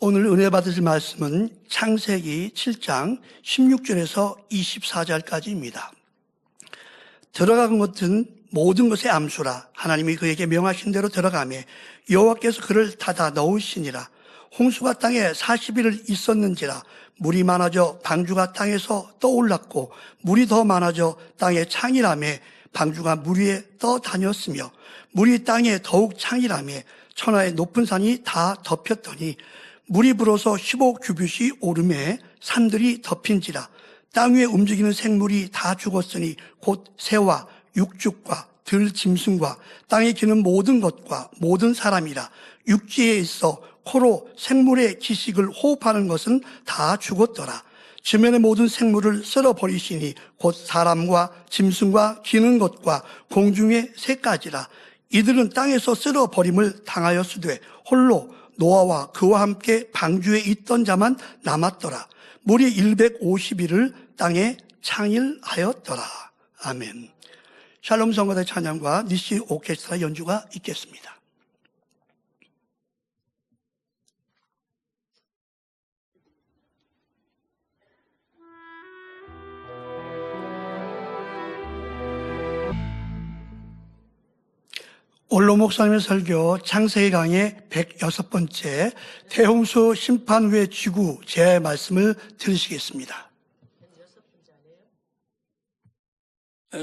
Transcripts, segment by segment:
오늘 은혜 받으실 말씀은 창세기 7장 16절에서 24절까지입니다. 들어간 것은 모든 것의 암수라. 하나님이 그에게 명하신 대로 들어가매 여호와께서 그를 닫아 넣으시니라. 홍수가 땅에 40일을 있었는지라. 물이 많아져 방주가 땅에서 떠올랐고 물이 더 많아져 땅에 창이라매 방주가 물 위에 떠다녔으며 물이 땅에 더욱 창이라매 천하의 높은 산이 다 덮였더니 물이 불어서 15규빗이 오르매 산들이 덮인지라. 땅 위에 움직이는 생물이 다 죽었으니 곧 새와 육축과 들짐승과 땅에 기는 모든 것과 모든 사람이라. 육지에 있어 코로 생물의 기식을 호흡하는 것은 다 죽었더라. 지면의 모든 생물을 쓸어버리시니 곧 사람과 짐승과 기는 것과 공중의 새까지라. 이들은 땅에서 쓸어버림을 당하였으되 홀로 노아와 그와 함께 방주에 있던 자만 남았더라. 물이 150일을 땅에 창일하였더라. 아멘. 샬롬 성가대 찬양과 니시 오케스트라 연주가 있겠습니다. 올로 목사님의 설교 창세기 강의 106번째 대홍수 심판 후의 지구 제 말씀을 들으시겠습니다.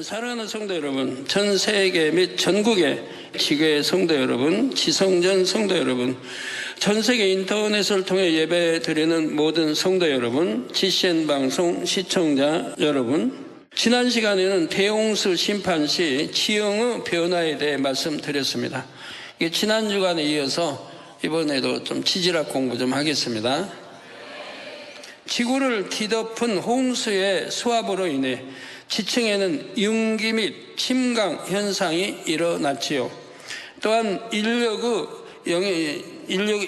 사랑하는 성도 여러분, 전 세계 및 전국의 지교의 성도 여러분, 지성전 성도 여러분, 전 세계 인터넷을 통해 예배 드리는 모든 성도 여러분, GCN 방송 시청자 여러분, 지난 시간에는 대홍수 심판 시 지형의 변화에 대해 말씀드렸습니다. 지난 주간에 이어서 이번에도 좀 지질학 공부 좀 하겠습니다. 지구를 뒤덮은 홍수의 수압으로 인해 지층에는 융기 및 침강 현상이 일어났지요. 또한 인력의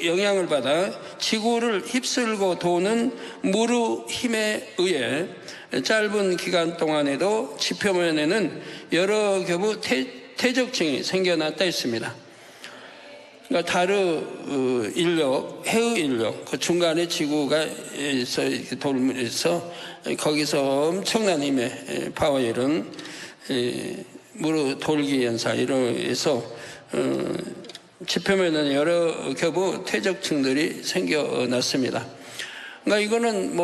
영향을 받아 지구를 휩쓸고 도는 물의 힘에 의해 짧은 기간 동안에도 지표면에는 여러 겹의 퇴적층이 생겨났다 했습니다. 그러니까 달의 인력, 해의 인력, 그 중간에 지구가 돌면서 거기서 엄청난 힘의 파워 이런 물의 돌기 현상 이러해서 지표면에는 여러 겹의 퇴적층들이 생겨났습니다. 그러니까 이거는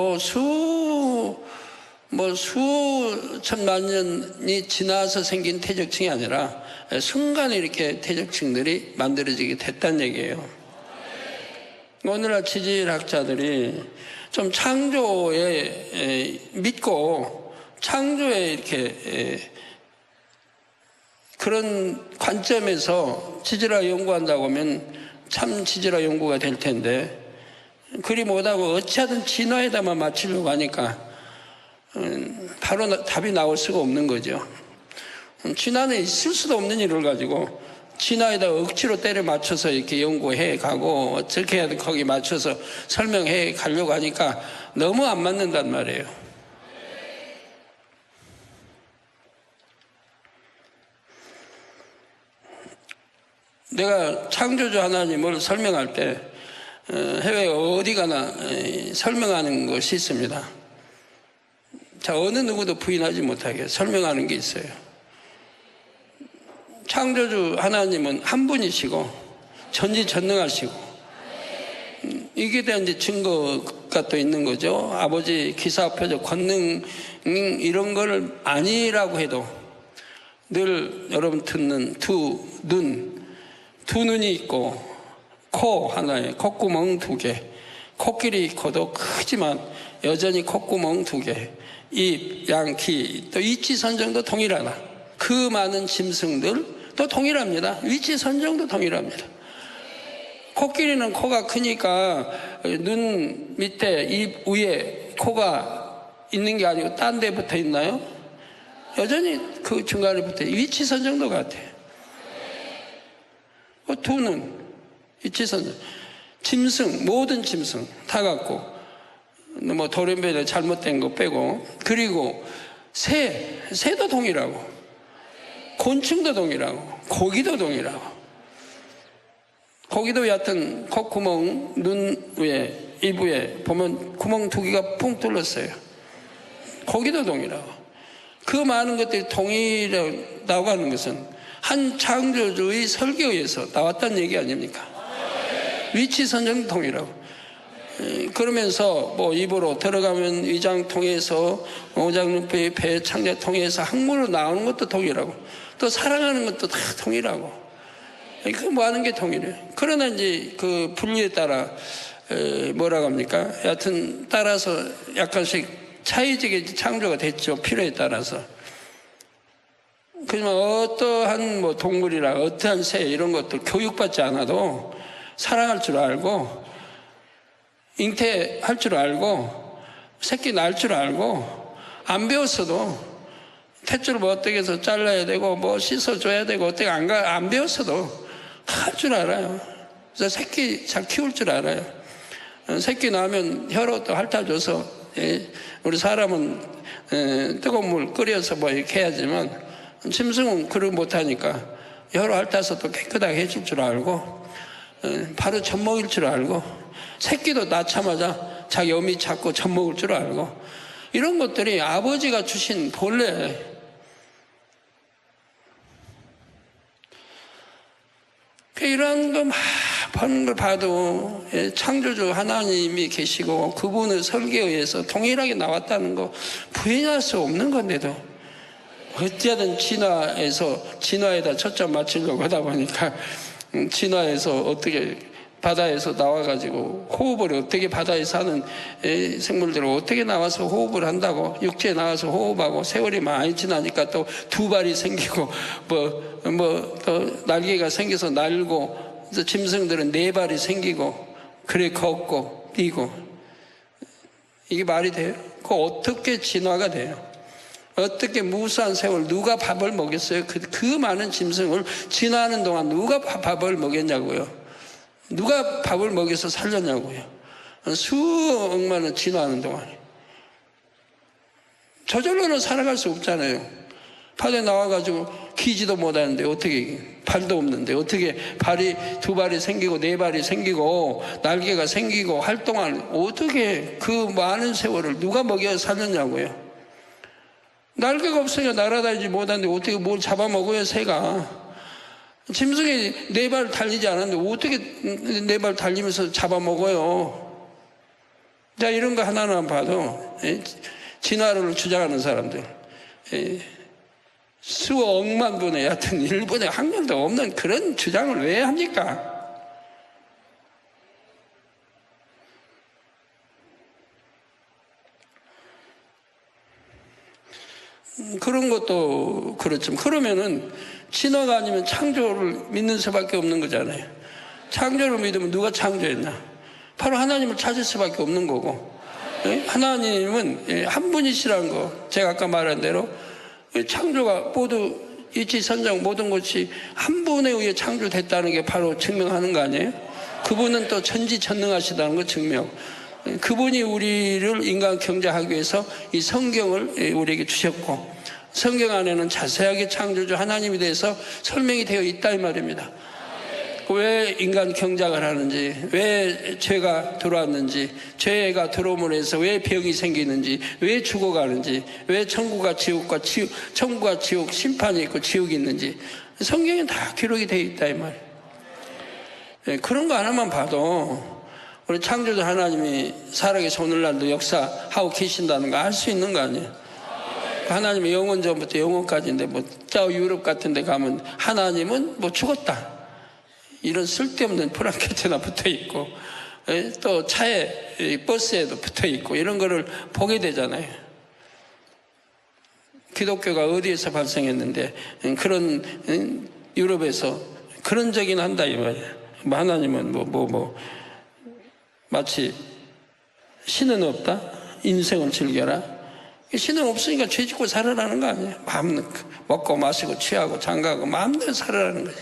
수천만 년이 지나서 생긴 퇴적층이 아니라 순간에 이렇게 퇴적층들이 만들어지게 됐다는 얘기예요. 오늘날 지질학자들이 좀 창조에 믿고 창조에 이렇게 그런 관점에서 지질학 연구한다고 하면 참 지질학 연구가 될 텐데 그리 못하고 어찌하든 진화에다만 맞추려고 하니까 바로 답이 나올 수가 없는 거죠. 진화는 있을 수도 없는 일을 가지고 진화에다 억지로 때려 맞춰서 이렇게 연구해 가고 어떻게 해야 돼 거기 맞춰서 설명해 가려고 하니까 너무 안 맞는단 말이에요. 내가 창조주 하나님을 설명할 때 해외 어디 가나 설명하는 것이 있습니다. 자, 어느 누구도 부인하지 못하게 설명하는 게 있어요. 창조주 하나님은 한 분이시고 전지전능하시고 이게 대한 이제 증거가 또 있는 거죠. 아버지 기사, 표적, 권능 이런 걸 아니라고 해도 늘 여러분 듣는 두 눈이 있고 코 하나에 콧구멍 2개, 코끼리 코도 크지만 여전히 콧구멍 2개, 입, 양, 귀, 또 위치 선정도 동일하다. 그 많은 짐승들도 동일합니다. 위치 선정도 동일합니다. 코끼리는 코가 크니까 눈 밑에 입 위에 코가 있는 게 아니고 딴 데 붙어 있나요? 여전히 그 중간에 붙어 있어요. 위치 선정도 같아요. 두 눈, 위치 선정. 짐승, 모든 짐승 다 같고 뭐 돌연변이 잘못된 거 빼고 그리고 새도 동일하고 곤충도 동일하고 고기도 동일하고 거기도 여하튼 콧구멍, 눈 위에, 입 위에 보면 구멍 2개가 punk 뚫렸어요. 거기도 동이라고. 그 많은 것들이 동이라고 하는 것은 한 창조주의 설계에 의해서 나왔다는 얘기 아닙니까? 위치 선정 동이라고. 그러면서 뭐 입으로 들어가면 위장 통해서 오장육부의 배 창자 통해서 항문으로 나오는 것도 동이라고. 또 사랑하는 것도 다 동이라고. 그 뭐 하는 게 동이래요. 그러나 이제 그 분리에 따라 뭐라고 합니까? 여하튼 따라서 약간씩 차이지게 창조가 됐죠. 필요에 따라서. 그지만 어떠한 뭐 동물이나 어떠한 새 이런 것들 교육받지 않아도 사랑할 줄 알고 잉태할 줄 알고 새끼 낳을 줄 알고 안 배웠어도 탯줄 뭐 어떻게 해서 잘라야 되고 뭐 씻어줘야 되고 어떻게 안 배웠어도 다 할 줄 알아요. 그래서 새끼 잘 키울 줄 알아요. 새끼 낳으면 혀로 또 핥아줘서 우리 사람은 뜨거운 물 끓여서 뭐 이렇게 해야지만 짐승은 그걸 못하니까 혀로 핥아서 또 깨끗하게 해줄 줄 알고 바로 젖먹일 줄 알고 새끼도 낳자마자 자기 어미 찾고 젖먹을 줄 알고 이런 것들이 아버지가 주신 본래 이런 거 막 보는 걸 봐도 창조주 하나님이 계시고 그분의 설계에 의해서 동일하게 나왔다는 거 부인할 수 없는 건데도 어찌하든 진화에다 초점 맞추려고 하다 보니까 진화에서 어떻게 바다에서 나와가지고 호흡을 어떻게 바다에 사는 생물들을 어떻게 나와서 호흡을 한다고 육지에 나와서 호흡하고 세월이 많이 지나니까 또 2발이 생기고 또 날개가 생겨서 날고 그래서 짐승들은 4발이 생기고 그래 걷고 뛰고 이게 말이 돼요? 그거 어떻게 진화가 돼요? 어떻게 무수한 세월 누가 밥을 먹였어요? 그 많은 짐승을 진화하는 동안 누가 밥을 먹였냐고요? 누가 밥을 먹여서 살렸냐고요? 수억만은 진화하는 동안에. 저절로는 살아갈 수 없잖아요. 바다에 나와가지고 기지도 못하는데 어떻게 발도 없는데 어떻게 2발이 생기고 4발이 생기고 날개가 생기고 활동하는 어떻게 그 많은 세월을 누가 먹여 살렸냐고요? 날개가 없으니까 날아다니지 못하는데 어떻게 뭘 잡아먹어요 새가? 짐승이 4발 달리지 않았는데 어떻게 4발 달리면서 잡아먹어요? 자, 이런 거 하나만 봐도 진화론을 주장하는 사람들 수억만 분의 하여튼 일본에 한 명도 없는 그런 주장을 왜 합니까? 그런 것도 그렇지만 그러면은 진화가 아니면 창조를 믿는 수밖에 없는 거잖아요. 창조를 믿으면 누가 창조했나? 바로 하나님을 찾을 수밖에 없는 거고 하나님은 한 분이시라는 거 제가 아까 말한 대로 창조가 모두 이치선정 모든 것이 한 분에 의해 창조됐다는 게 바로 증명하는 거 아니에요? 그분은 또 전지전능하시다는 거 증명. 그분이 우리를 인간 경제하기 위해서 이 성경을 우리에게 주셨고 성경 안에는 자세하게 창조주 하나님에 대해서 설명이 되어 있다 이 말입니다. 왜 인간 경작을 하는지, 왜 죄가 들어왔는지, 죄가 들어옴으로 해서 왜 병이 생기는지, 왜 죽어가는지, 왜 천국과 지옥 심판이 있고 지옥이 있는지 성경에 다 기록이 되어 있다 이 말이에요. 그런 거 하나만 봐도 우리 창조주 하나님이 살아계신 오늘날도 역사하고 계신다는 거 알 수 있는 거 아니에요? 하나님의 영원 전부터 영원까지인데 저 유럽 같은 데 가면 하나님은 죽었다 이런 쓸데없는 프랑켓에나 붙어있고 또 차에 버스에도 붙어있고 이런 거를 보게 되잖아요. 기독교가 어디에서 발생했는데 그런 유럽에서 그런 적이 난다 이 말이에요. 하나님은 마치 신은 없다? 인생을 즐겨라? 신은 없으니까 죄 짓고 살아라는 거 아니에요? 마음대로 먹고 마시고 취하고 장가하고 마음대로 살아라는 거지.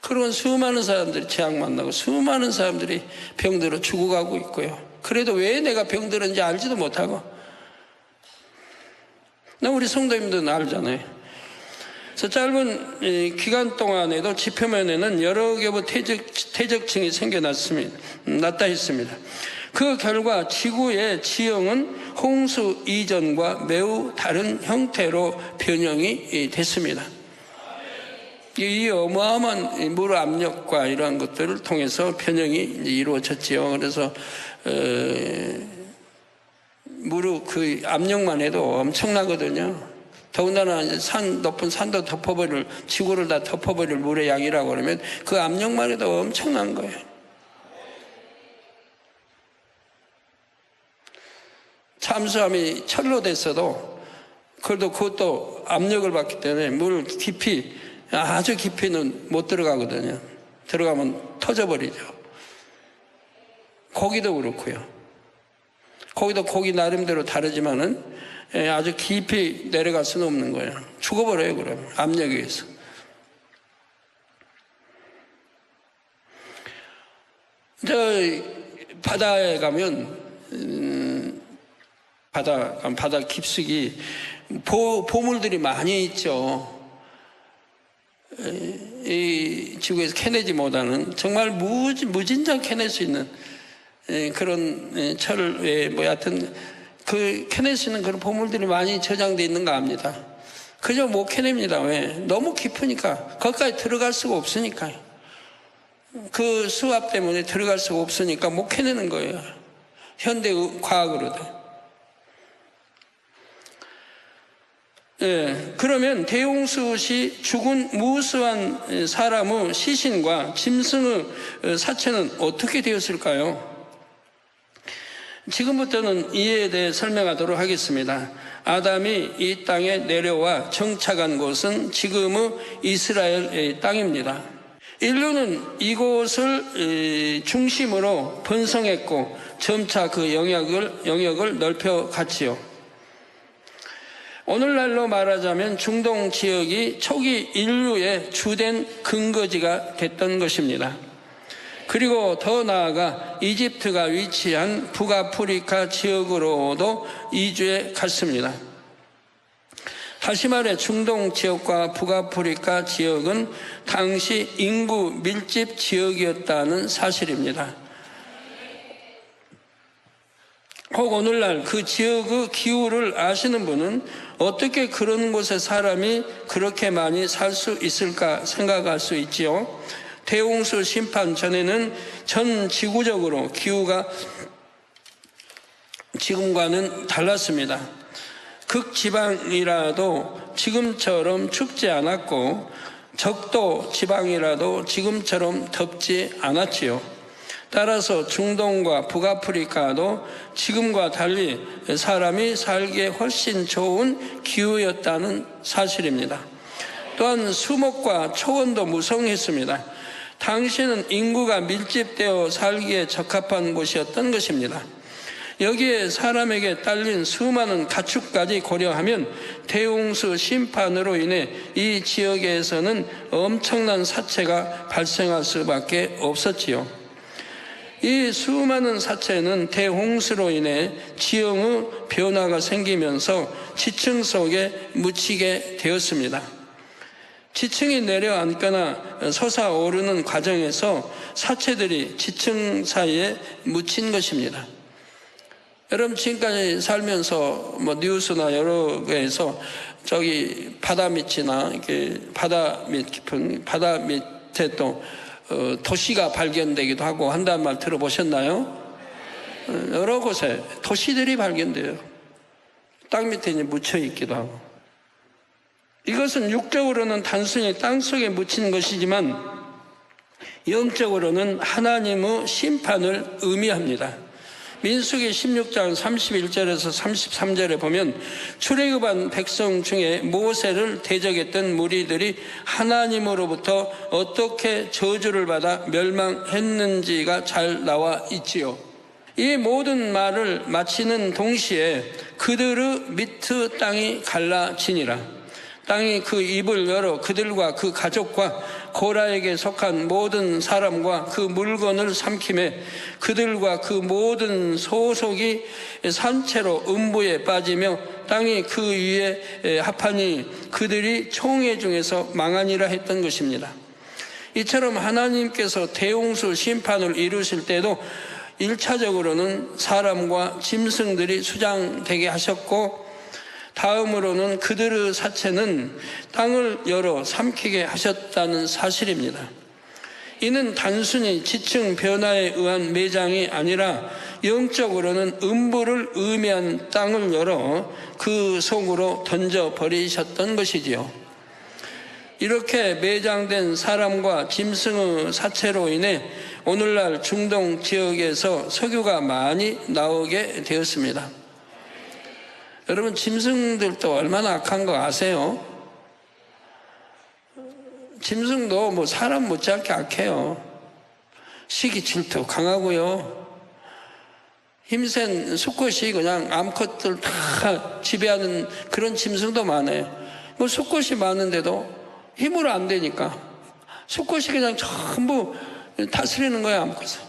그런 수많은 사람들이 재앙 만나고 수많은 사람들이 병들어 죽어가고 있고요. 그래도 왜 내가 병들었는지 알지도 못하고 우리 성도님들은 알잖아요. 그래서 짧은 기간 동안에도 지표면에는 여러 개의 퇴적층이 났다 했습니다. 그 결과 지구의 지형은 홍수 이전과 매우 다른 형태로 변형이 됐습니다. 이 어마어마한 물 압력과 이러한 것들을 통해서 변형이 이루어졌지요. 그래서 무릎 그 압력만 해도 엄청나거든요. 더군다나 높은 산도 지구를 다 덮어버릴 물의 양이라고 그러면 그 압력만 해도 엄청난 거예요. 잠수함이 철로 됐어도 그것도 압력을 받기 때문에 물 깊이, 아주 깊이는 못 들어가거든요. 들어가면 터져버리죠. 고기도 그렇고요. 고기 나름대로 다르지만은 아주 깊이 내려갈 수는 없는 거예요. 죽어버려요, 그러면. 압력에 의해서. 바다에 가면, 바다 깊숙이 보물들이 많이 있죠. 이 지구에서 캐내지 못하는, 정말 무진장 캐낼 수 있는 그런 철에 하여튼 캐낼 수 있는 그런 보물들이 많이 저장되어 있는가 합니다. 그저 못 캐냅니다. 왜? 너무 깊으니까. 거기까지 들어갈 수가 없으니까요. 그 수압 때문에 들어갈 수가 없으니까 못 캐내는 거예요. 현대 과학으로도. 그러면 대홍수 시 죽은 무수한 사람의 시신과 짐승의 사체는 어떻게 되었을까요? 지금부터는 이에 대해 설명하도록 하겠습니다. 아담이 이 땅에 내려와 정착한 곳은 지금의 이스라엘 땅입니다. 인류는 이곳을 중심으로 번성했고 점차 그 영역을 넓혀갔지요. 오늘날로 말하자면 중동 지역이 초기 인류의 주된 근거지가 됐던 것입니다. 그리고 더 나아가 이집트가 위치한 북아프리카 지역으로도 이주해 갔습니다. 다시 말해 중동 지역과 북아프리카 지역은 당시 인구 밀집 지역이었다는 사실입니다. 혹 오늘날 그 지역의 기후를 아시는 분은 어떻게 그런 곳에 사람이 그렇게 많이 살 수 있을까 생각할 수 있지요. 대홍수 심판 전에는 전 지구적으로 기후가 지금과는 달랐습니다. 극지방이라도 지금처럼 춥지 않았고 적도 지방이라도 지금처럼 덥지 않았지요. 따라서 중동과 북아프리카도 지금과 달리 사람이 살기에 훨씬 좋은 기후였다는 사실입니다. 또한 수목과 초원도 무성했습니다. 당시에는 인구가 밀집되어 살기에 적합한 곳이었던 것입니다. 여기에 사람에게 딸린 수많은 가축까지 고려하면 대홍수 심판으로 인해 이 지역에서는 엄청난 사체가 발생할 수밖에 없었지요. 이 수많은 사체는 대홍수로 인해 지형의 변화가 생기면서 지층 속에 묻히게 되었습니다. 지층이 내려앉거나 솟아오르는 과정에서 사체들이 지층 사이에 묻힌 것입니다. 여러분 지금까지 살면서 뉴스나 여러 개에서 바다 밑이나 이렇게 깊은 바다 밑에 또 도시가 발견되기도 하고 한다는 말 들어보셨나요? 여러 곳에 도시들이 발견돼요. 땅 밑에 이제 묻혀 있기도 하고. 이것은 육적으로는 단순히 땅 속에 묻힌 것이지만 영적으로는 하나님의 심판을 의미합니다. 민수기 16장 31절에서 33절에 보면 출애굽한 백성 중에 모세를 대적했던 무리들이 하나님으로부터 어떻게 저주를 받아 멸망했는지가 잘 나와 있지요. 이 모든 말을 마치는 동시에 그들의 미트 땅이 갈라지니라. 땅이 그 입을 열어 그들과 그 가족과 고라에게 속한 모든 사람과 그 물건을 삼키매 그들과 그 모든 소속이 산채로 음부에 빠지며 땅이 그 위에 합하니 그들이 총회 중에서 망하니라 했던 것입니다. 이처럼 하나님께서 대홍수 심판을 이루실 때도 1차적으로는 사람과 짐승들이 수장되게 하셨고, 다음으로는 그들의 사체는 땅을 열어 삼키게 하셨다는 사실입니다. 이는 단순히 지층 변화에 의한 매장이 아니라 영적으로는 음부를 의미한 땅을 열어 그 속으로 던져버리셨던 것이지요. 이렇게 매장된 사람과 짐승의 사체로 인해 오늘날 중동 지역에서 석유가 많이 나오게 되었습니다. 여러분, 짐승들도 얼마나 악한 거 아세요? 짐승도 뭐 사람 못지않게 악해요. 시기 질투 강하고요. 힘센 수컷이 그냥 암컷들 다 지배하는 그런 짐승도 많아요. 뭐 수컷이 많은데도 힘으로 안 되니까 수컷이 그냥 전부 다스리는 거야, 암컷을.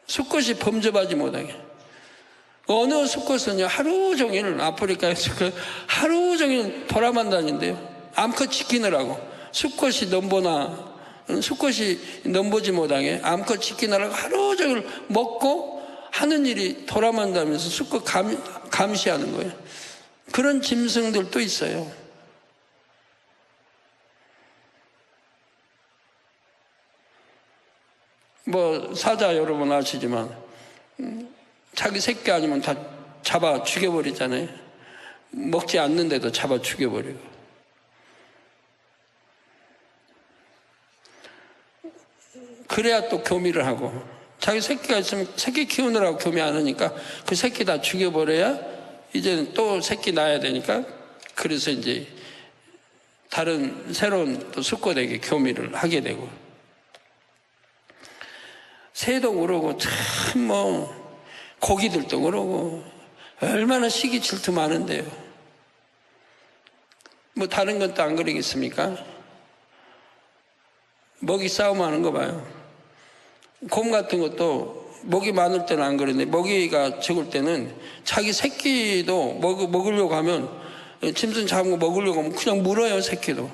수컷이 범접하지 못하게. 어느 수컷은요, 하루 종일 아프리카에서 하루 종일 돌아만 다닌대요. 암컷 지키느라고. 수컷이 넘보지 못하게 암컷 지키느라고 하루 종일 먹고 하는 일이 돌아만 다니면서 수컷 감시하는 거예요. 그런 짐승들도 있어요. 뭐 사자 여러분 아시지만 자기 새끼 아니면 다 잡아 죽여버리잖아요. 먹지 않는데도 잡아 죽여버리고. 그래야 또 교미를 하고, 자기 새끼가 있으면 새끼 키우느라고 교미 안 하니까 그 새끼 다 죽여버려야 이제는 또 새끼 낳아야 되니까, 그래서 이제 다른 새로운 또 수컷에게 교미를 하게 되고. 새도 그러고 참 뭐 고기들도 그러고 얼마나 시기 질투 많은데요. 뭐 다른 건 또 안 그러겠습니까? 먹이 싸움하는 거 봐요. 곰 같은 것도 먹이 많을 때는 안 그러는데 먹이가 적을 때는 자기 새끼도 먹으려고 하면, 짐승 잡은 거 먹으려고 하면 그냥 물어요. 새끼도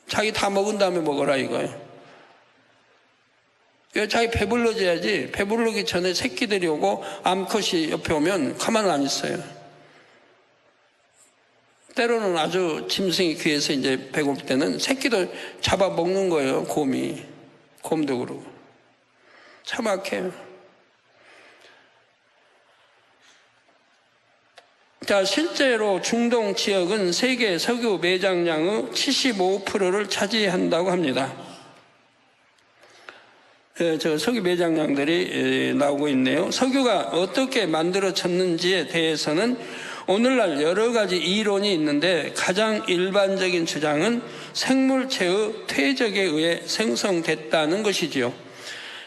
자기 다 먹은 다음에 먹어라 이거예요. 자기 배불러져야지. 배부르기 전에 새끼들이 오고 암컷이 옆에 오면 가만 안 있어요. 때로는 아주 짐승이 귀해서 이제 배고플 때는 새끼도 잡아먹는 거예요. 곰도 그러고. 참 악해요. 자, 실제로 중동 지역은 세계 석유 매장량의 75%를 차지한다고 합니다. 저 석유 매장량들이 나오고 있네요. 석유가 어떻게 만들어졌는지에 대해서는 오늘날 여러 가지 이론이 있는데, 가장 일반적인 주장은 생물체의 퇴적에 의해 생성됐다는 것이지요.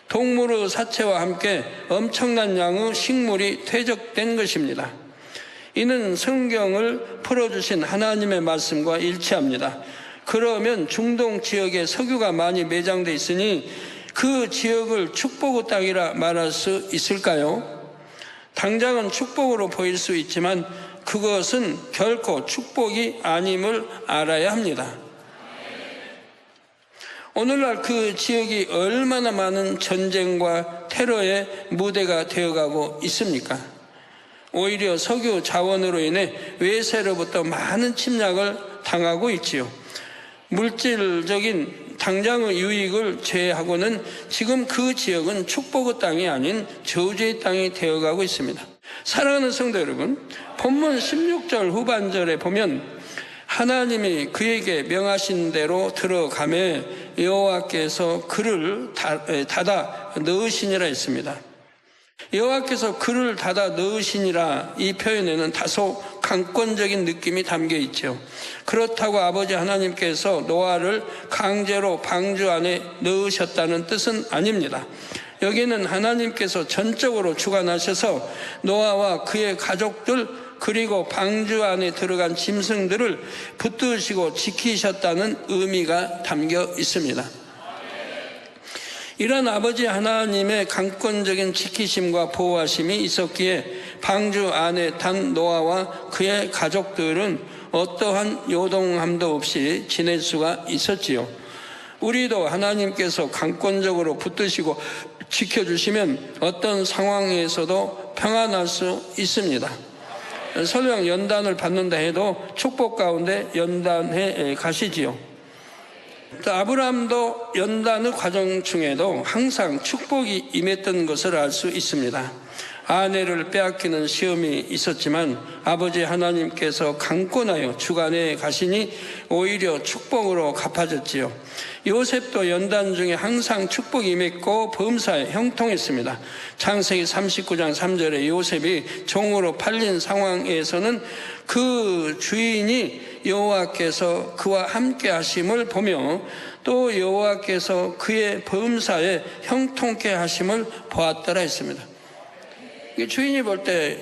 동물의 사체와 함께 엄청난 양의 식물이 퇴적된 것입니다. 이는 성경을 풀어주신 하나님의 말씀과 일치합니다. 그러면 중동 지역에 석유가 많이 매장돼 있으니 그 지역을 축복의 땅이라 말할 수 있을까요? 당장은 축복으로 보일 수 있지만 그것은 결코 축복이 아님을 알아야 합니다. 오늘날 그 지역이 얼마나 많은 전쟁과 테러의 무대가 되어가고 있습니까? 오히려 석유 자원으로 인해 외세로부터 많은 침략을 당하고 있지요. 물질적인 당장의 유익을 제외하고는 지금 그 지역은 축복의 땅이 아닌 저주의 땅이 되어가고 있습니다. 사랑하는 성도 여러분, 본문 16절 후반절에 보면 하나님이 그에게 명하신 대로 들어가매 여호와께서 그를 닫아 넣으시니라 했습니다. 여호와께서 그를 닫아 넣으시니라, 이 표현에는 다소 강권적인 느낌이 담겨 있죠. 그렇다고 아버지 하나님께서 노아를 강제로 방주 안에 넣으셨다는 뜻은 아닙니다. 여기는 하나님께서 전적으로 주관하셔서 노아와 그의 가족들 그리고 방주 안에 들어간 짐승들을 붙드시고 지키셨다는 의미가 담겨 있습니다. 이런 아버지 하나님의 강권적인 지키심과 보호하심이 있었기에 방주 안에 탄 노아와 그의 가족들은 어떠한 요동함도 없이 지낼 수가 있었지요. 우리도 하나님께서 강권적으로 붙드시고 지켜주시면 어떤 상황에서도 평안할 수 있습니다. 설령 연단을 받는다 해도 축복 가운데 연단해 가시지요. 아브라함도 연단의 과정 중에도 항상 축복이 임했던 것을 알 수 있습니다. 아내를 빼앗기는 시험이 있었지만 아버지 하나님께서 강권하여 주관해 가시니 오히려 축복으로 갚아졌지요. 요셉도 연단 중에 항상 축복이 임했고 범사에 형통했습니다. 창세기 39장 3절에 요셉이 종으로 팔린 상황에서는 그 주인이 여호와께서 그와 함께 하심을 보며 또 여호와께서 그의 범사에 형통케 하심을 보았더라 했습니다. 주인이 볼 때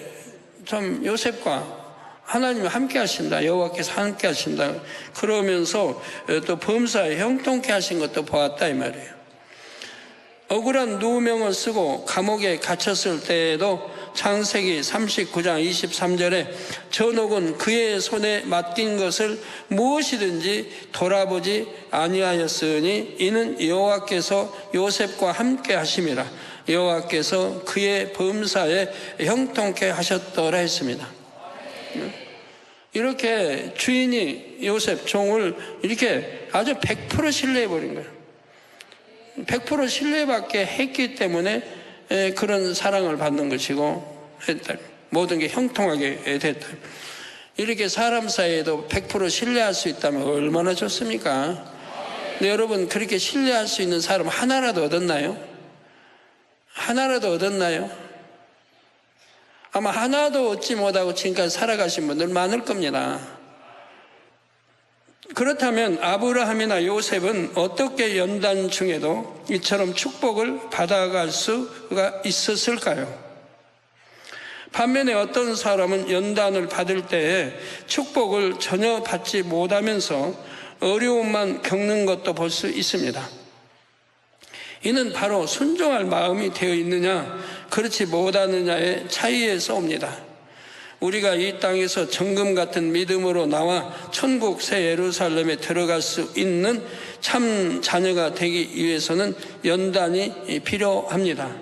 참 요셉과 하나님이 함께 하신다, 여호와께서 함께 하신다 그러면서 또 범사에 형통케 하신 것도 보았다 이 말이에요. 억울한 누명을 쓰고 감옥에 갇혔을 때에도 창세기 39장 23절에 전옥은 그의 손에 맡긴 것을 무엇이든지 돌아보지 아니하였으니 이는 여호와께서 요셉과 함께 하심이라. 여호와께서 그의 범사에 형통케 하셨더라 했습니다. 이렇게 주인이 요셉 종을 이렇게 아주 100% 신뢰해버린 거예요. 100% 신뢰받게 했기 때문에 그런 사랑을 받는 것이고 했다. 모든 게 형통하게 됐다. 이렇게 사람 사이에도 100% 신뢰할 수 있다면 얼마나 좋습니까? 근데 여러분 그렇게 신뢰할 수 있는 사람 하나라도 얻었나요? 하나라도 얻었나요? 아마 하나도 얻지 못하고 지금까지 살아가신 분들 많을 겁니다. 그렇다면 아브라함이나 요셉은 어떻게 연단 중에도 이처럼 축복을 받아갈 수가 있었을까요? 반면에 어떤 사람은 연단을 받을 때에 축복을 전혀 받지 못하면서 어려움만 겪는 것도 볼 수 있습니다. 이는 바로 순종할 마음이 되어 있느냐 그렇지 못하느냐의 차이에서 옵니다. 우리가 이 땅에서 정금 같은 믿음으로 나와 천국 새 예루살렘에 들어갈 수 있는 참 자녀가 되기 위해서는 연단이 필요합니다.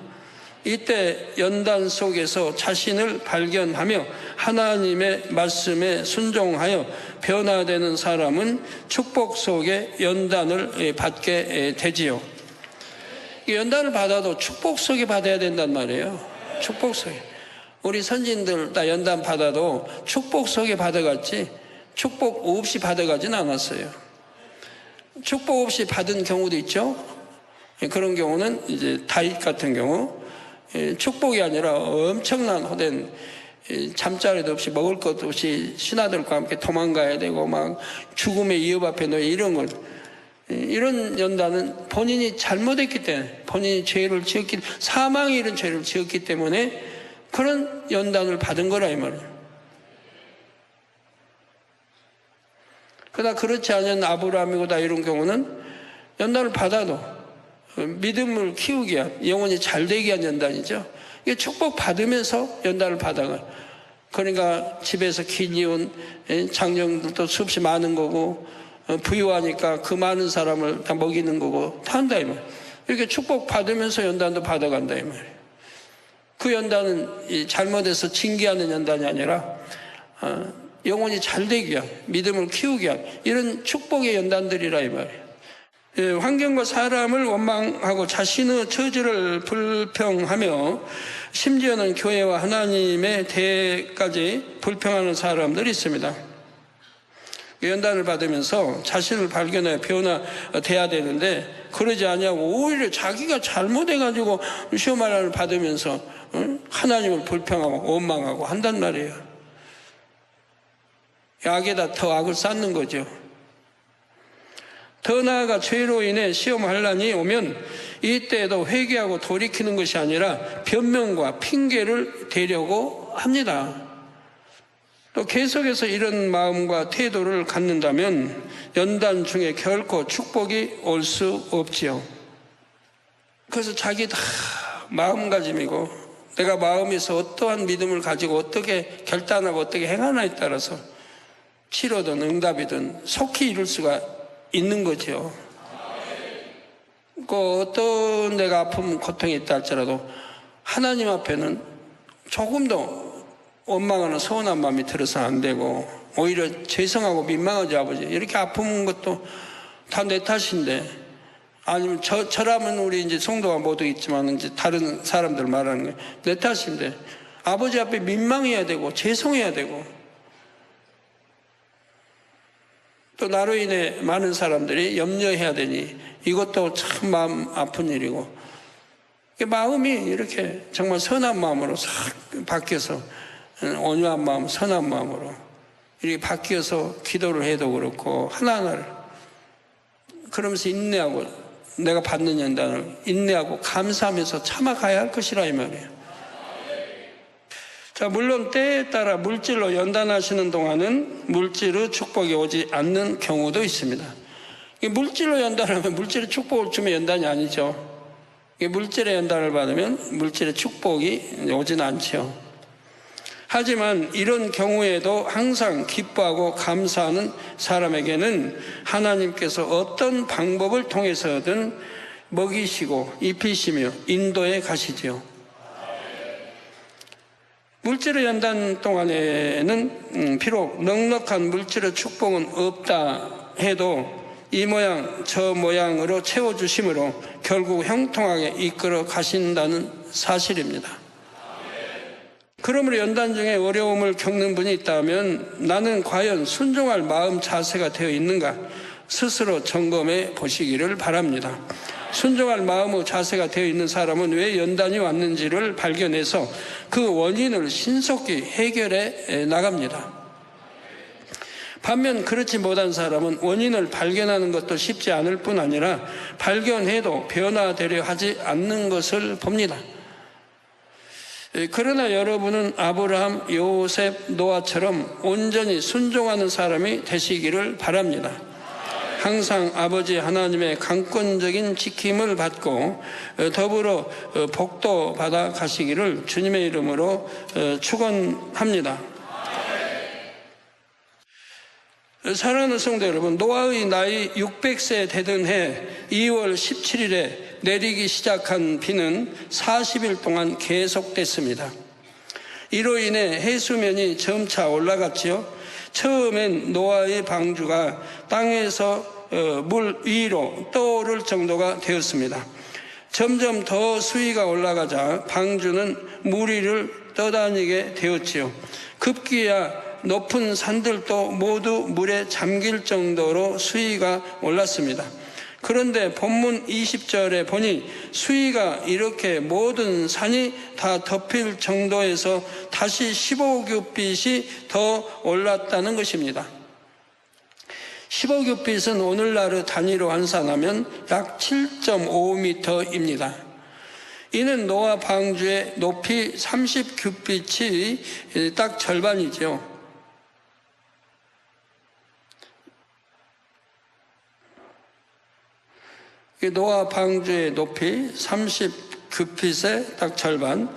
이때 연단 속에서 자신을 발견하며 하나님의 말씀에 순종하여 변화되는 사람은 축복 속에 연단을 받게 되지요. 연단을 받아도 축복 속에 받아야 된단 말이에요. 축복 속에. 우리 선진들 다 연단 받아도 축복 속에 받아갔지 축복 없이 받아가진 않았어요. 축복 없이 받은 경우도 있죠. 그런 경우는 이제 다윗 같은 경우 축복이 아니라 엄청난 호된 잠자리도 없이 먹을 것도 없이 신하들과 함께 도망가야 되고 막 죽음의 위협 앞에 놓여 이런 걸 이런 연단은 본인이 잘못했기 때문에 본인이 죄를 지었기 사망에 이른 죄를 지었기 때문에 그런 연단을 받은 거라 이 말이에요. 그러나 그렇지 않은 아브라함이고 다 이런 경우는 연단을 받아도 믿음을 키우기 위한 영혼이 잘 되기 위한 연단이죠. 이게 축복 받으면서 연단을 받아가. 그러니까 집에서 길이온 장정들도 수없이 많은 거고 부유하니까 그 많은 사람을 다 먹이는 거고 다 한다 이 말. 이렇게 축복 받으면서 연단도 받아간다 이 말이에요. 그 연단은 잘못해서 징계하는 연단이 아니라 영혼이 잘 되기 위한 믿음을 키우기 위한 이런 축복의 연단들이라 이 말이에요. 환경과 사람을 원망하고 자신의 처지를 불평하며 심지어는 교회와 하나님의 대까지 불평하는 사람들이 있습니다. 연단을 받으면서 자신을 발견해 변화돼야 되는데 그러지 않냐고 오히려 자기가 잘못해가지고 시험을 받으면서 하나님을 불평하고 원망하고 한단 말이에요. 악에다 더 악을 쌓는 거죠. 더 나아가 죄로 인해 시험환란이 오면 이때에도 회개하고 돌이키는 것이 아니라 변명과 핑계를 대려고 합니다. 또 계속해서 이런 마음과 태도를 갖는다면 연단 중에 결코 축복이 올 수 없지요. 그래서 자기 다 마음가짐이고 내가 마음에서 어떠한 믿음을 가지고 어떻게 결단하고 어떻게 행하나에 따라서 치료든 응답이든 속히 이룰 수가 있는 거죠. 그 어떤 내가 아픔, 고통이 있다 할지라도 하나님 앞에는 조금도 원망하는 서운한 마음이 들어서 안 되고 오히려 죄송하고 민망하죠. 아버지 이렇게 아픈 것도 다 내 탓인데, 아니면 저라면 우리 이제 성도가 모두 있지만 이제 다른 사람들 말하는 게 내 탓인데 아버지 앞에 민망해야 되고 죄송해야 되고, 또 나로 인해 많은 사람들이 염려해야 되니 이것도 참 마음 아픈 일이고, 마음이 이렇게 정말 선한 마음으로 싹 바뀌어서, 온유한 마음, 선한 마음으로 이렇게 바뀌어서 기도를 해도 그렇고 하나하나를 그러면서 인내하고, 내가 받는 연단을 인내하고 감사하면서 참아가야 할 것이라 이 말이에요. 자, 물론 때에 따라 물질로 연단하시는 동안은 물질의 축복이 오지 않는 경우도 있습니다. 물질로 연단하면 물질의 축복을 주면 연단이 아니죠. 물질의 연단을 받으면 물질의 축복이 오진 않죠. 하지만 이런 경우에도 항상 기뻐하고 감사하는 사람에게는 하나님께서 어떤 방법을 통해서든 먹이시고 입히시며 인도해 가시지요. 물질의 연단 동안에는 비록 넉넉한 물질의 축복은 없다 해도 이 모양 저 모양으로 채워주심으로 결국 형통하게 이끌어 가신다는 사실입니다. 그러므로 연단 중에 어려움을 겪는 분이 있다면 나는 과연 순종할 마음 자세가 되어 있는가 스스로 점검해 보시기를 바랍니다. 순종할 마음의 자세가 되어 있는 사람은 왜 연단이 왔는지를 발견해서 그 원인을 신속히 해결해 나갑니다. 반면 그렇지 못한 사람은 원인을 발견하는 것도 쉽지 않을 뿐 아니라 발견해도 변화되려 하지 않는 것을 봅니다. 그러나 여러분은 아브라함, 요셉, 노아처럼 온전히 순종하는 사람이 되시기를 바랍니다. 항상 아버지 하나님의 강권적인 지킴을 받고 더불어 복도 받아 가시기를 주님의 이름으로 축원합니다. 사랑하는 성도 여러분, 노아의 나이 600세 되던 해 2월 17일에 내리기 시작한 비는 40일 동안 계속됐습니다. 이로 인해 해수면이 점차 올라갔지요. 처음엔 노아의 방주가 땅에서 물 위로 떠오를 정도가 되었습니다. 점점 더 수위가 올라가자 방주는 물 위를 떠다니게 되었지요. 급기야 높은 산들도 모두 물에 잠길 정도로 수위가 올랐습니다. 그런데 본문 20절에 보니 수위가 이렇게 모든 산이 다 덮일 정도에서 다시 15규빗이 더 올랐다는 것입니다. 15규빗은 오늘날의 단위로 환산하면 약 7.5m입니다. 이는 노아 방주의 높이 30규빗이 딱 절반이죠. 노아 방주의 높이 30규빗의 딱 절반.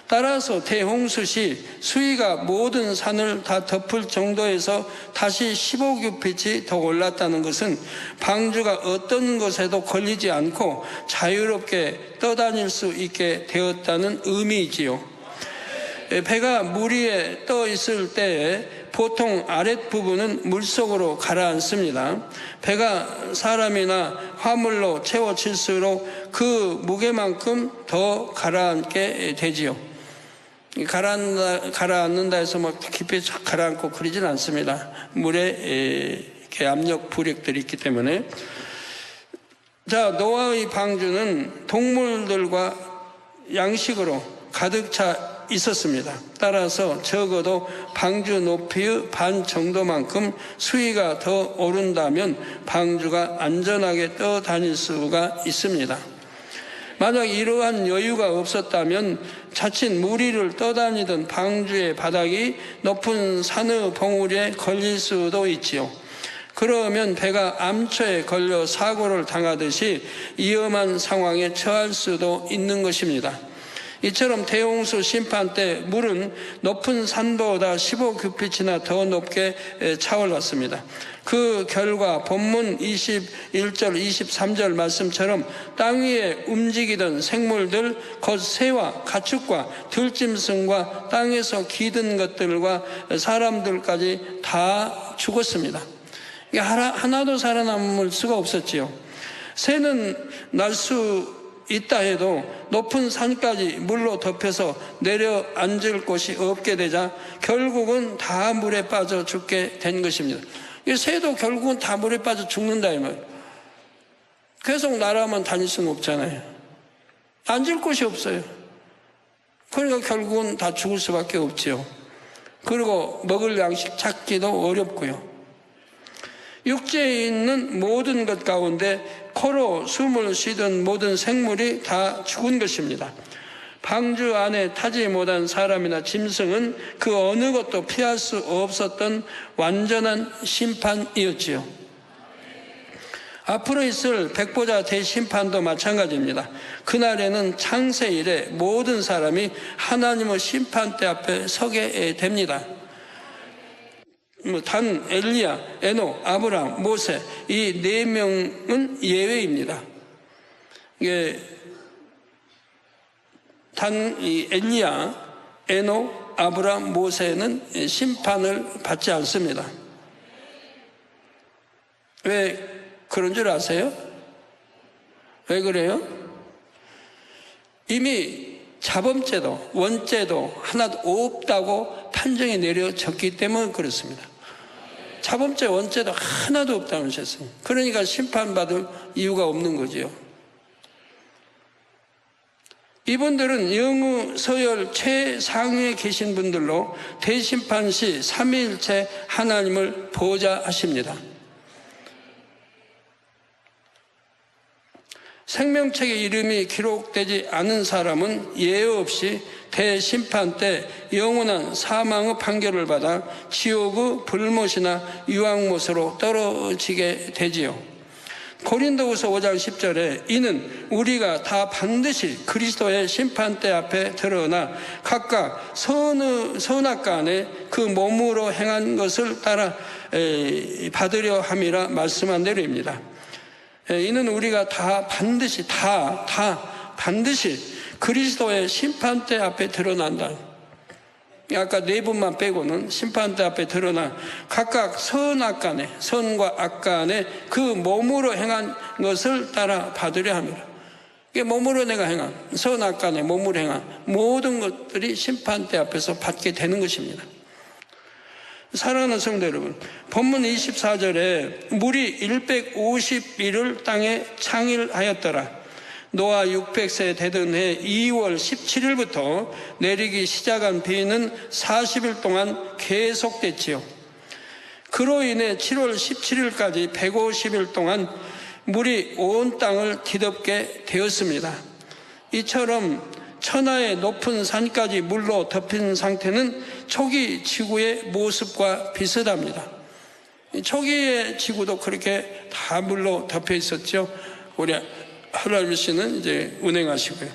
따라서 대홍수 시 수위가 모든 산을 다 덮을 정도에서 다시 15규빗이 더 올랐다는 것은 방주가 어떤 것에도 걸리지 않고 자유롭게 떠다닐 수 있게 되었다는 의미이지요. 배가 물 위에 떠 있을 때에 보통 아랫부분은 물속으로 가라앉습니다. 배가 사람이나 화물로 채워질수록 그 무게만큼 더 가라앉게 되지요. 가라앉는다 해서 막 깊이 가라앉고 그러진 않습니다. 물에 이렇게 압력 부력들이 있기 때문에. 자, 노아의 방주는 동물들과 양식으로 가득 차 있었습니다. 따라서 적어도 방주 높이의 반 정도만큼 수위가 더 오른다면 방주가 안전하게 떠다닐 수가 있습니다. 만약 이러한 여유가 없었다면 자칫 물 위를 떠다니던 방주의 바닥이 높은 산의 봉우리에 걸릴 수도 있지요. 그러면 배가 암초에 걸려 사고를 당하듯이 위험한 상황에 처할 수도 있는 것입니다. 이처럼 대홍수 심판 때 물은 높은 산보다 15규빗이나 더 높게 차올랐습니다. 그 결과 본문 21절 23절 말씀처럼 땅 위에 움직이던 생물들 곧 새와 가축과 들짐승과 땅에서 기든 것들과 사람들까지 다 죽었습니다. 하나도 살아남을 수가 없었지요. 새는 날 수 있다 해도 높은 산까지 물로 덮여서 내려앉을 곳이 없게 되자 결국은 다 물에 빠져 죽게 된 것입니다. 이 새도 결국은 다 물에 빠져 죽는다 이 말이에요. 계속 나라만 다닐 수는 없잖아요. 앉을 곳이 없어요. 그러니까 결국은 다 죽을 수밖에 없지요. 그리고 먹을 양식 찾기도 어렵고요. 육지에 있는 모든 것 가운데 코로 숨을 쉬던 모든 생물이 다 죽은 것입니다. 방주 안에 타지 못한 사람이나 짐승은 그 어느 것도 피할 수 없었던 완전한 심판이었지요. 앞으로 있을 백보자 대심판도 마찬가지입니다. 그날에는 창세 이래 모든 사람이 하나님의 심판대 앞에 서게 됩니다. 단 엘리야, 에녹, 아브라함, 모세 이 네 명은 예외입니다. 이게 단 이 엘리야, 에녹, 아브라함, 모세는 심판을 받지 않습니다. 왜 그런 줄 아세요? 왜 그래요? 이미 자범죄도 원죄도 하나도 없다고 판정이 내려졌기 때문에 그렇습니다. 자범죄 원죄도 하나도 없다고 하셨어요. 그러니까 심판받을 이유가 없는 거죠. 이분들은 영의 서열 최상위에 계신 분들로 대심판 시 삼위일체 하나님을 보좌하십니다. 생명책에 이름이 기록되지 않은 사람은 예외 없이 대심판 때 영원한 사망의 판결을 받아 지옥의 불못이나 유황못으로 떨어지게 되지요. 고린도후서 5장 10절에 이는 우리가 다 반드시 그리스도의 심판대 앞에 드러나 각각 선악과 안에 그 몸으로 행한 것을 따라 받으려 함이라 말씀한 대로입니다. 이는 우리가 다 반드시 그리스도의 심판대 앞에 드러난다. 아까 네 분만 빼고는 심판대 앞에 드러나 각각 선악간에 선과 악간에 그 몸으로 행한 것을 따라 받으려 합니다. 이게 몸으로 내가 행한 선악간에 몸으로 행한 모든 것들이 심판대 앞에서 받게 되는 것입니다. 사랑하는 성도 여러분, 본문 24절에 물이 150일을 땅에 창일하였더라. 노아 600세 되던 해 2월 17일부터 내리기 시작한 비는 40일 동안 계속됐지요. 그로 인해 7월 17일까지 150일 동안 물이 온 땅을 뒤덮게 되었습니다. 이처럼 천하의 높은 산까지 물로 덮인 상태는 초기 지구의 모습과 비슷합니다. 초기의 지구도 그렇게 다 물로 덮여 있었죠. 우리 하루알비 씨는 이제 운행하시고요.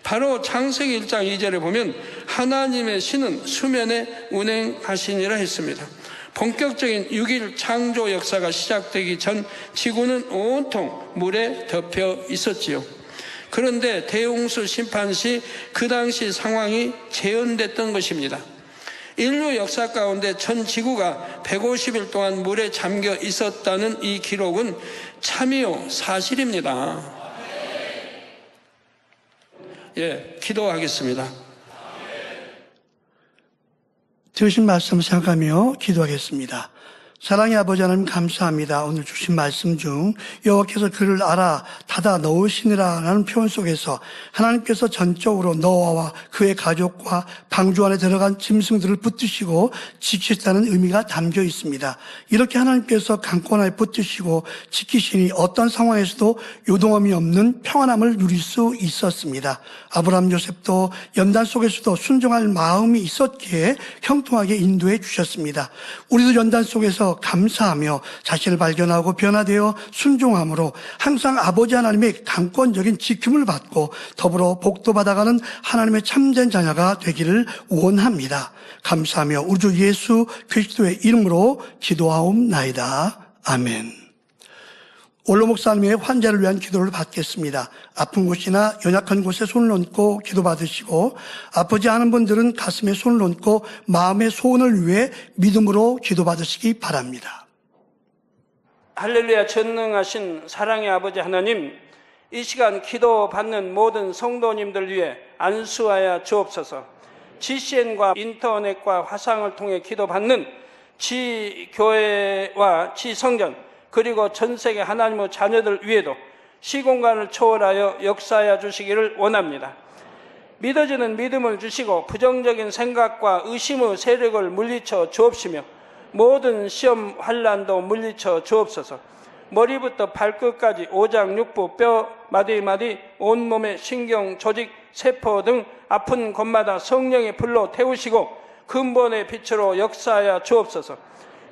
바로 창세기 1장 2절에 보면 하나님의 신은 수면에 운행하시니라 했습니다. 본격적인 6일 창조 역사가 시작되기 전 지구는 온통 물에 덮여 있었지요. 그런데 대홍수 심판 시 그 당시 상황이 재현됐던 것입니다. 인류 역사 가운데 전 지구가 150일 동안 물에 잠겨 있었다는 이 기록은 참이요 사실입니다. 기도하겠습니다. 들으신 말씀 생각하며 기도하겠습니다. 사랑의 아버지 하나님 감사합니다. 오늘 주신 말씀 중 여호와께서 그를 알아 닫아 넣으시니라 라는 표현 속에서 하나님께서 전적으로 노아와 그의 가족과 방주 안에 들어간 짐승들을 붙드시고 지키셨다는 의미가 담겨 있습니다. 이렇게 하나님께서 강권하에 붙드시고 지키시니 어떤 상황에서도 요동함이 없는 평안함을 누릴 수 있었습니다. 아브라함 요셉도 연단 속에서도 순종할 마음이 있었기에 형통하게 인도해 주셨습니다. 우리도 연단 속에서 감사하며 자신을 발견하고 변화되어 순종함으로 항상 아버지 하나님의 강권적인 지킴을 받고 더불어 복도 받아가는 하나님의 참된 자녀가 되기를 원합니다. 감사하며 우리 주 예수 그리스도의 이름으로 기도하옵나이다. 아멘. 원로 목사님의 환자를 위한 기도를 받겠습니다. 아픈 곳이나 연약한 곳에 손을 얹고 기도받으시고 아프지 않은 분들은 가슴에 손을 얹고 마음의 소원을 위해 믿음으로 기도받으시기 바랍니다. 할렐루야. 전능하신 사랑의 아버지 하나님, 이 시간 기도받는 모든 성도님들 위해 안수하여 주옵소서. GCN과 인터넷과 화상을 통해 기도받는 지교회와 지성전 그리고 전세계 하나님의 자녀들 위에도 시공간을 초월하여 역사하여 주시기를 원합니다. 믿어지는 믿음을 주시고 부정적인 생각과 의심의 세력을 물리쳐 주옵시며 모든 시험 환난도 물리쳐 주옵소서. 머리부터 발끝까지 오장육부 뼈 마디마디 온몸의 신경 조직 세포 등 아픈 곳마다 성령의 불로 태우시고 근본의 빛으로 역사하여 주옵소서.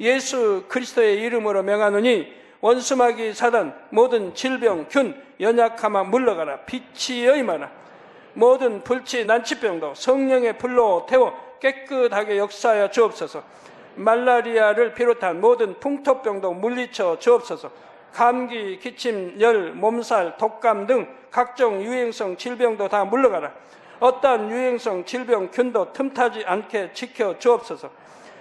예수 그리스도의 이름으로 명하노니 원수마귀 사단 모든 질병 균 연약함아 물러가라. 빛이 여임하라. 모든 불치 난치병도 성령의 불로 태워 깨끗하게 역사하여 주옵소서. 말라리아를 비롯한 모든 풍토병도 물리쳐 주옵소서. 감기, 기침, 열, 몸살, 독감 등 각종 유행성 질병도 다 물러가라. 어떠한 유행성 질병 균도 틈타지 않게 지켜 주옵소서.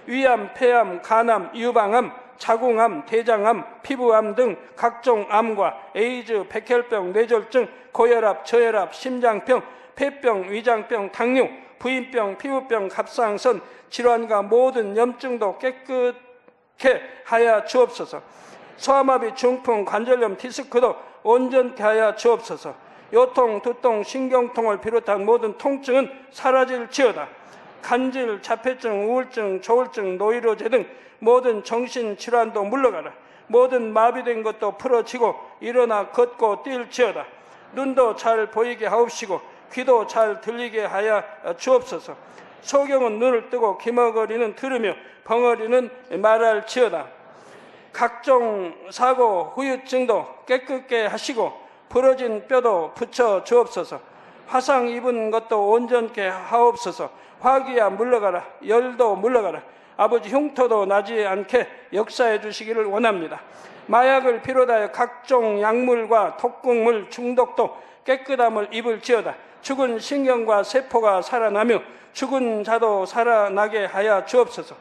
위암, 폐암, 간암, 유방암, 자궁암, 대장암, 피부암 등 각종 암과 에이즈, 백혈병, 뇌졸중, 고혈압, 저혈압, 심장병, 폐병, 위장병, 당뇨, 부인병, 피부병, 갑상선 질환과 모든 염증도 깨끗게 하여 주옵소서. 소아마비, 중풍, 관절염, 디스크도 온전케 하여 주옵소서. 요통, 두통, 신경통을 비롯한 모든 통증은 사라질지어다. 간질, 자폐증, 우울증, 조울증, 노이로제 등 모든 정신질환도 물러가라. 모든 마비된 것도 풀어지고 일어나 걷고 뛸지어다. 눈도 잘 보이게 하옵시고 귀도 잘 들리게 하여 주옵소서. 소경은 눈을 뜨고 기머거리는 들으며 벙어리는 말할지어다. 각종 사고, 후유증도 깨끗게 하시고 부러진 뼈도 붙여 주옵소서. 화상 입은 것도 온전케 하옵소서. 화기야 물러가라. 열도 물러가라. 아버지 흉터도 나지 않게 역사해 주시기를 원합니다. 마약을 비롯하여 각종 약물과 독극물 중독도 깨끗함을 입을지어다. 죽은 신경과 세포가 살아나며 죽은 자도 살아나게 하여 주옵소서.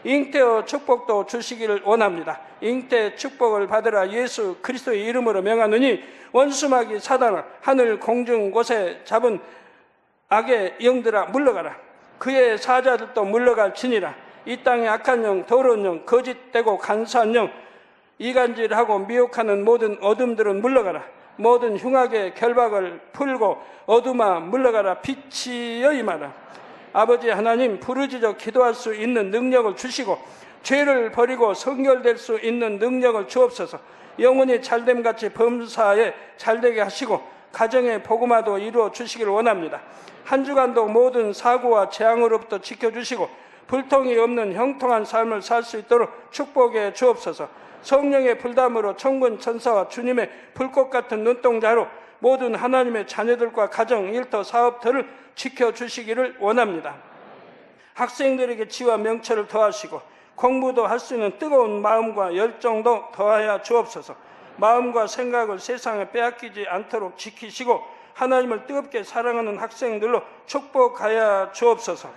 잉태의 축복도 주시기를 원합니다. 잉태 축복을 받으라. 예수 그리스도의 이름으로 명하노니 원수마귀 사단아 하늘 공중 곳에 잡은 악의 영들아 물러가라. 그의 사자들도 물러갈지니라. 이 땅의 악한 영, 더러운 영, 거짓되고 간사한 영, 이간질하고 미혹하는 모든 어둠들은 물러가라. 모든 흉악의 결박을 풀고 어둠아 물러가라. 빛이 여임하라. 아버지 하나님, 부르짖어 기도할 수 있는 능력을 주시고 죄를 버리고 성결될 수 있는 능력을 주옵소서. 영혼이 잘됨같이 범사에 잘되게 하시고 가정의 복음화도 이루어 주시길 원합니다. 한 주간도 모든 사고와 재앙으로부터 지켜주시고 불통이 없는 형통한 삶을 살 수 있도록 축복해 주옵소서. 성령의 불담으로 천군 천사와 주님의 불꽃 같은 눈동자로 모든 하나님의 자녀들과 가정, 일터, 사업들을 지켜주시기를 원합니다. 학생들에게 지와 명철을 더하시고 공부도 할 수 있는 뜨거운 마음과 열정도 더하여 주옵소서. 마음과 생각을 세상에 빼앗기지 않도록 지키시고 하나님을 뜨겁게 사랑하는 학생들로 축복하여 주옵소서.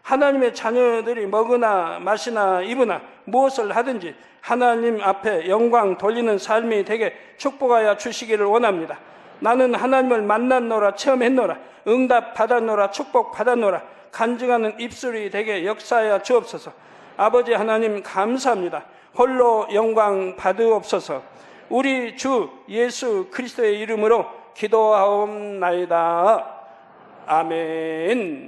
하나님의 자녀들이 먹으나 마시나 입으나 무엇을 하든지 하나님 앞에 영광 돌리는 삶이 되게 축복하여 주시기를 원합니다. 나는 하나님을 만났노라, 체험했노라, 응답 받았노라, 축복 받았노라, 간증하는 입술이 되게 역사하여 주옵소서. 아버지 하나님 감사합니다. 홀로 영광 받으옵소서. 우리 주 예수 그리스도의 이름으로 기도하옵나이다. 아멘.